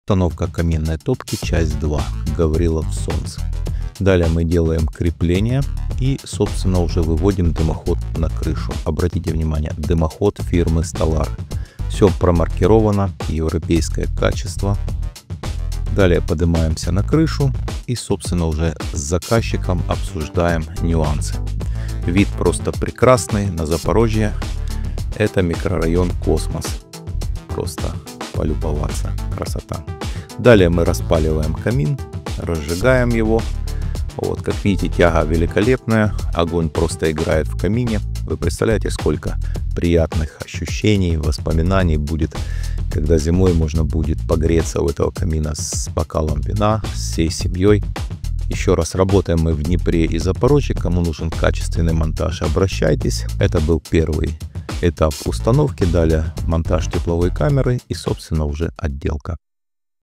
Установка каменной топки, часть 2. Гаврилов солнце. Далее мы делаем крепление и, собственно, уже выводим дымоход на крышу. Обратите внимание, дымоход фирмы Stellar. Все промаркировано, европейское качество. Далее поднимаемся на крышу и, собственно, уже с заказчиком обсуждаем нюансы. Вид просто прекрасный на Запорожье. Это микрорайон Космос. Просто полюбоваться. Красота. Далее мы распаливаем камин, разжигаем его. Вот, как видите, тяга великолепная. Огонь просто играет в камине. Вы представляете, сколько приятных ощущений, воспоминаний будет, когда зимой можно будет погреться у этого камина с бокалом вина, с всей семьей. Еще раз, работаем мы в Днепре и Запорожье. Кому нужен качественный монтаж, обращайтесь. Это был первый этап установки. Далее монтаж тепловой камеры и, собственно, уже отделка.